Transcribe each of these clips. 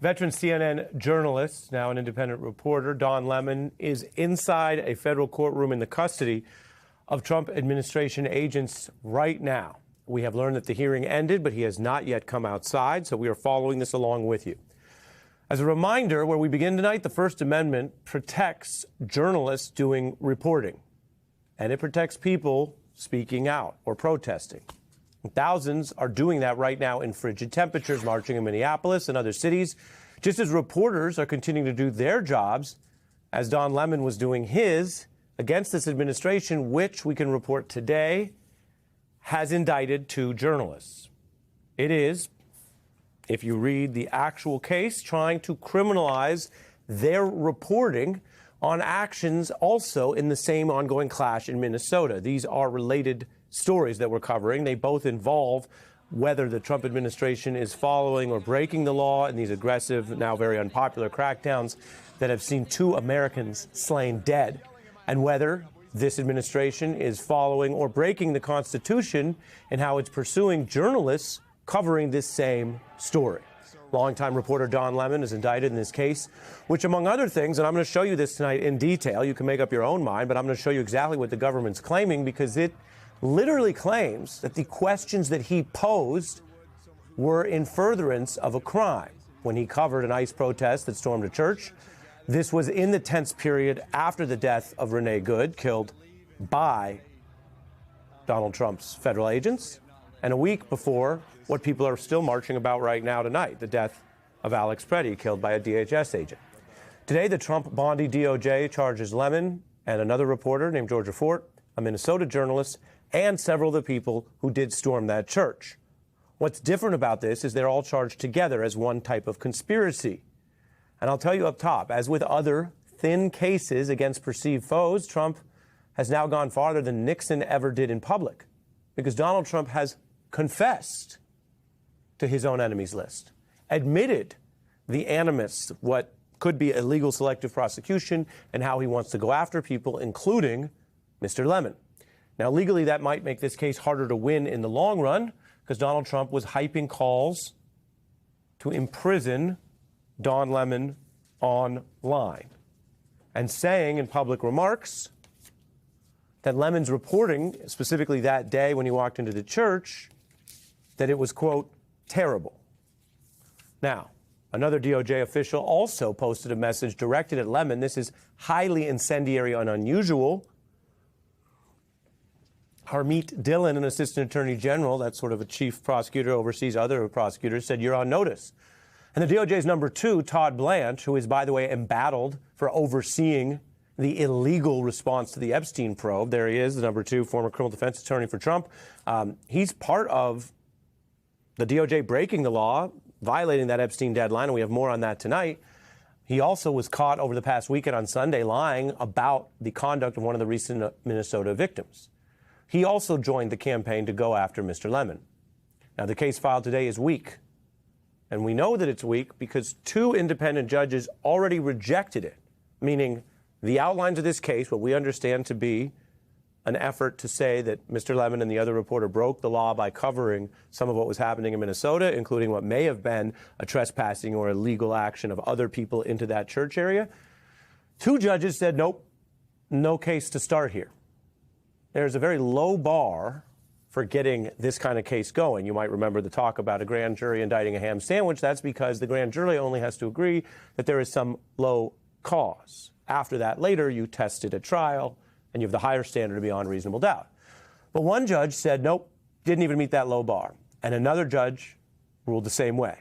Veteran CNN journalist, now an independent reporter, Don Lemon, is inside a federal courtroom in the custody of Trump administration agents right now. We have learned that the hearing ended, but he has not yet come outside, so we are following this along with you. As a reminder, where we begin tonight, the First Amendment protects journalists doing reporting, and it protects people speaking out or protesting. Thousands are doing that right now in frigid temperatures, marching in Minneapolis and other cities, just as reporters are continuing to do their jobs, as Don Lemon was doing his, against this administration, which we can report today has indicted 2 journalists. It is, if you read the actual case, trying to criminalize their reporting on actions also in the same ongoing clash in Minnesota. These are related stories that we're covering. They both involve whether the Trump administration is following or breaking the law in these aggressive, now very unpopular crackdowns that have seen 2 Americans slain dead, and whether this administration is following or breaking the Constitution in how it's pursuing journalists covering this same story. Longtime reporter Don Lemon is indicted in this case, which, among other things, and I'm going to show you this tonight in detail, you can make up your own mind, but I'm going to show you exactly what the government's claiming, because it literally claims that the questions that he posed were in furtherance of a crime when he covered an ICE protest that stormed a church. This was in the tense period after the death of Renee Good, killed by Donald Trump's federal agents, and a week before what people are still marching about right now tonight, the death of Alex Preddy, killed by a DHS agent. Today, the Trump Bondi DOJ charges Lemon and another reporter named Georgia Fort, a Minnesota journalist, and several of the people who did storm that church. What's different about this is they're all charged together as one type of conspiracy. And I'll tell you up top, as with other thin cases against perceived foes, Trump has now gone farther than Nixon ever did in public, because Donald Trump has confessed to his own enemies list, admitted the animus, what could be illegal selective prosecution, and how he wants to go after people, including Mr. Lemon. Now, legally, that might make this case harder to win in the long run, because Donald Trump was hyping calls to imprison Don Lemon online and saying in public remarks that Lemon's reporting, specifically that day when he walked into the church, that it was, quote, terrible. Now, another DOJ official also posted a message directed at Lemon. This is highly incendiary and unusual. Harmeet Dillon, an assistant attorney general, that's sort of a chief prosecutor, oversees other prosecutors, said, "You're on notice." And the DOJ's number 2, Todd Blanche, who is, by the way, embattled for overseeing the illegal response to the Epstein probe. There he is, the number 2 former criminal defense attorney for Trump. He's part of the DOJ breaking the law, violating that Epstein deadline, and we have more on that tonight. He also was caught over the past weekend on Sunday lying about the conduct of one of the recent Minnesota victims. He also joined the campaign to go after Mr. Lemon. Now, the case filed today is weak. And we know that it's weak because 2 independent judges already rejected it, meaning the outlines of this case, what we understand to be an effort to say that Mr. Lemon and the other reporter broke the law by covering some of what was happening in Minnesota, including what may have been a trespassing or illegal action of other people into that church area. 2 judges said, nope, no case to start here. There's a very low bar for getting this kind of case going. You might remember the talk about a grand jury indicting a ham sandwich. That's because the grand jury only has to agree that there is some low cause. After that, later, you test it at trial, and you have the higher standard of beyond reasonable doubt. But one judge said, nope, didn't even meet that low bar. And another judge ruled the same way.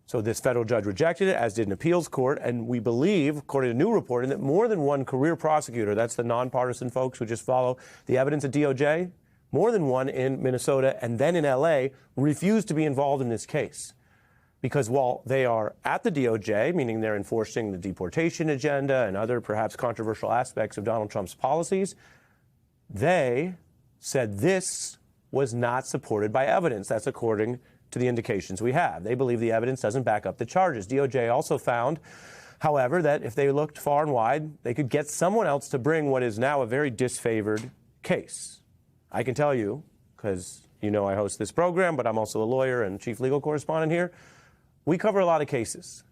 So this federal judge rejected it, as did an appeals court. And we believe, according to new reporting, that more than one career prosecutor, that's the nonpartisan folks who just follow the evidence at DOJ, more than one in Minnesota and then in L.A., refused to be involved in this case. Because while they are at the DOJ, meaning they're enforcing the deportation agenda and other perhaps controversial aspects of Donald Trump's policies, they said this was not supported by evidence. That's according to the indications we have. They believe the evidence doesn't back up the charges. DOJ also found, however, that if they looked far and wide, they could get someone else to bring what is now a very disfavored case. I can tell you, because you know I host this program, but I'm also a lawyer and chief legal correspondent here, we cover a lot of cases.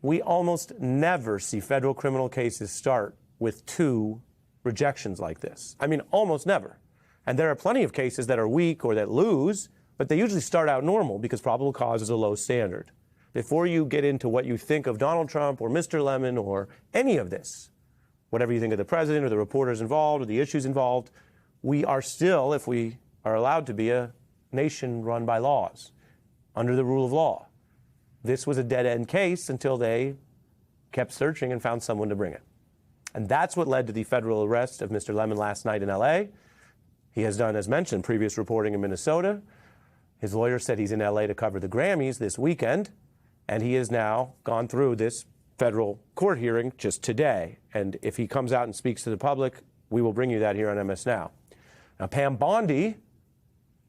we almost never see federal criminal cases start with 2 rejections like this. I mean, almost never. And there are plenty of cases that are weak or that lose, but they usually start out normal because probable cause is a low standard. Before you get into what you think of Donald Trump or Mr. Lemon or any of this, whatever you think of the president or the reporters involved or the issues involved, we are still, if we are allowed to be, a nation run by laws, under the rule of law. This was a dead-end case until they kept searching and found someone to bring it. And that's what led to the federal arrest of Mr. Lemon last night in L.A. He has done, as mentioned, previous reporting in Minnesota. His lawyer said he's in L.A. to cover the Grammys this weekend, and he has now gone through this federal court hearing just today. And if he comes out and speaks to the public, we will bring you that here on MS Now. Now, Pam Bondi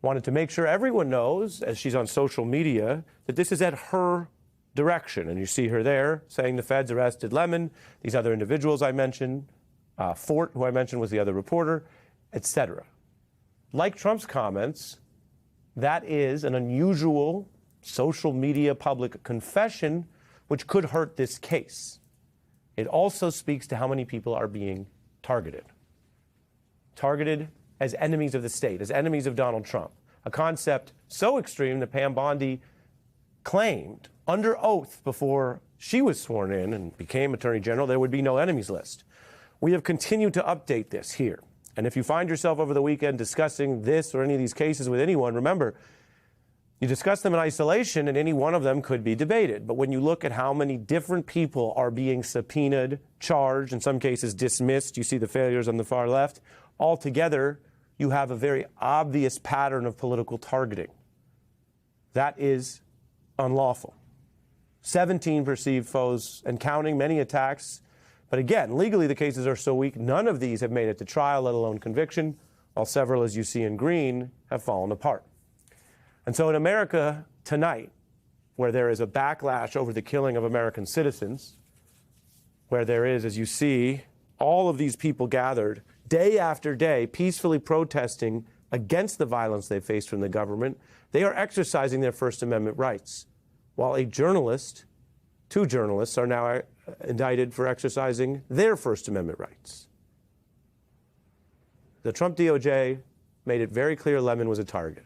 wanted to make sure everyone knows, as she's on social media, that this is at her direction. And you see her there saying the feds arrested Lemon, these other individuals I mentioned, Fort, who I mentioned was the other reporter, etc. Like Trump's comments, that is an unusual social media public confession which could hurt this case. It also speaks to how many people are being targeted. Targeted as enemies of the state, as enemies of Donald Trump, a concept so extreme that Pam Bondi claimed under oath before she was sworn in and became Attorney General there would be no enemies list. We have continued to update this here. And if you find yourself over the weekend discussing this or any of these cases with anyone, remember, you discuss them in isolation and any one of them could be debated. But when you look at how many different people are being subpoenaed, charged, in some cases dismissed, you see the failures on the far left, altogether, you have a very obvious pattern of political targeting. That is unlawful. 17 perceived foes and counting, many attacks. But again, legally the cases are so weak, none of these have made it to trial, let alone conviction, while several, as you see in green, have fallen apart. And so in America tonight, where there is a backlash over the killing of American citizens, where there is, as you see, all of these people gathered day after day, peacefully protesting against the violence they face from the government, they are exercising their First Amendment rights. While a journalist, 2 journalists are now indicted for exercising their First Amendment rights. The Trump DOJ made it very clear Lemon was a target.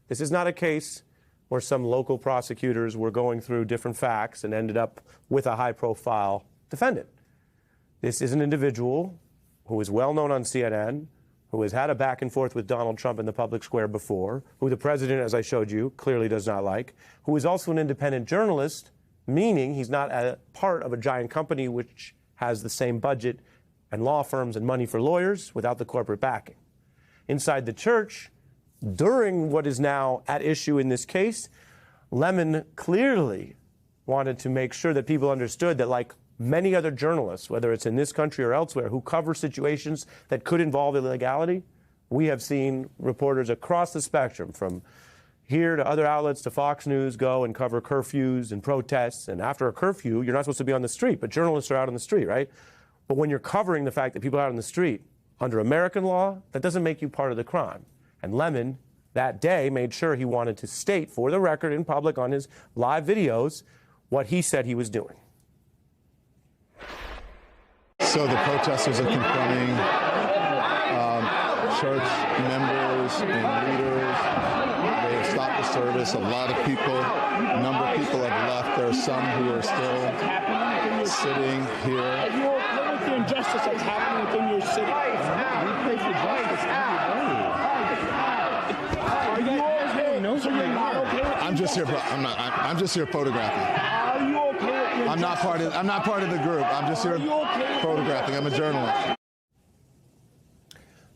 This is not a case where some local prosecutors were going through different facts and ended up with a high-profile defendant. This is an individual who is well known on CNN, who has had a back and forth with Donald Trump in the public square before, who the president, as I showed you, clearly does not like, who is also an independent journalist, meaning he's not a part of a giant company which has the same budget and law firms and money for lawyers without the corporate backing. Inside the church, during what is now at issue in this case, Lemon clearly wanted to make sure that people understood that, like many other journalists, whether it's in this country or elsewhere, who cover situations that could involve illegality, we have seen reporters across the spectrum, from here to other outlets to Fox News, go and cover curfews and protests. And after a curfew, you're not supposed to be on the street, but journalists are out on the street, right? But when you're covering the fact that people are out on the street, under American law, that doesn't make you part of the crime. And Lemon, that day, made sure he wanted to state, for the record, in public on his live videos, what he said he was doing. So the protesters are confronting church members and leaders. They have stopped the service. A lot of people, a number of people have left. There are some who are still sitting here. Are you okay with the injustice that's happening within your city? We pray for justice every day. Are you okay? So you're not okay with I'm just here. I'm just here photographing. Are you okay with I'm not part of the group. I'm just here photographing. I'm a journalist.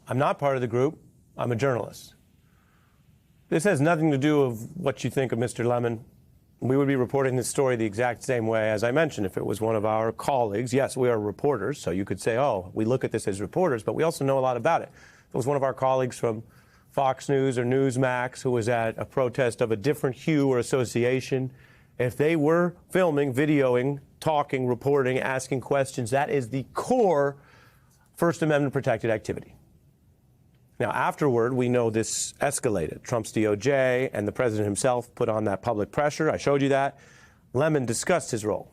I'm not part of the group. I'm a journalist. This has nothing to do with what you think of Mr. Lemon. We would be reporting this story the exact same way as I mentioned if it was one of our colleagues. Yes, we are reporters, so you could say, oh, we look at this as reporters, but we also know a lot about it. If it was one of our colleagues from Fox News or Newsmax who was at a protest of a different hue or association, if they were filming, videoing, talking, reporting, asking questions, that is the core First Amendment protected activity. Now, afterward, we know this escalated. Trump's DOJ and the president himself put on that public pressure. I showed you that. Lemon discussed his role.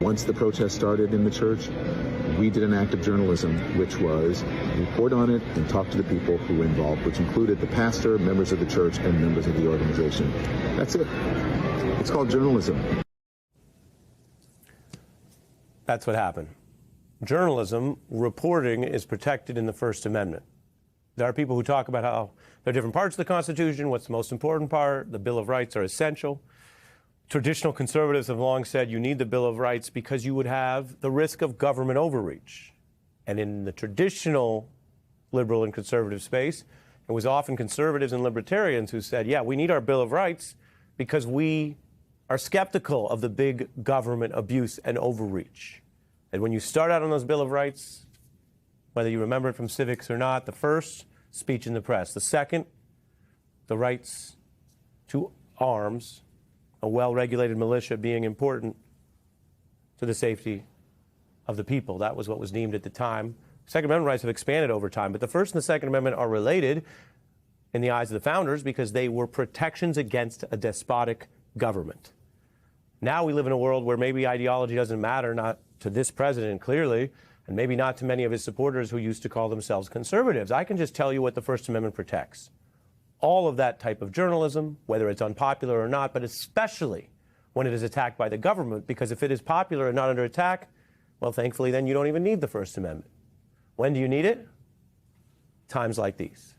Once the protest started in the church, we did an act of journalism, which was report on it and talk to the people who were involved, which included the pastor, members of the church, and members of the organization. That's it. It's called journalism. That's what happened. Journalism, reporting is protected in the First Amendment. There are people who talk about how there are different parts of the Constitution, what's the most important part, the Bill of Rights are essential. Traditional conservatives have long said you need the Bill of Rights because you would have the risk of government overreach. And in the traditional liberal and conservative space, it was often conservatives and libertarians who said, yeah, we need our Bill of Rights because we are skeptical of the big government abuse and overreach. And when you start out on those Bill of Rights, whether you remember it from civics or not, the first, speech in the press. The second, the rights to arms, a well-regulated militia being important to the safety of the people. That was what was deemed at the time. Second Amendment rights have expanded over time, but the First and the Second Amendment are related in the eyes of the founders because they were protections against a despotic government. Now we live in a world where maybe ideology doesn't matter, not to this president clearly, and maybe not to many of his supporters who used to call themselves conservatives. I can just tell you what the First Amendment protects. All of that type of journalism, whether it's unpopular or not, but especially when it is attacked by the government, because if it is popular and not under attack, well, thankfully, then you don't even need the First Amendment. When do you need it? Times like these.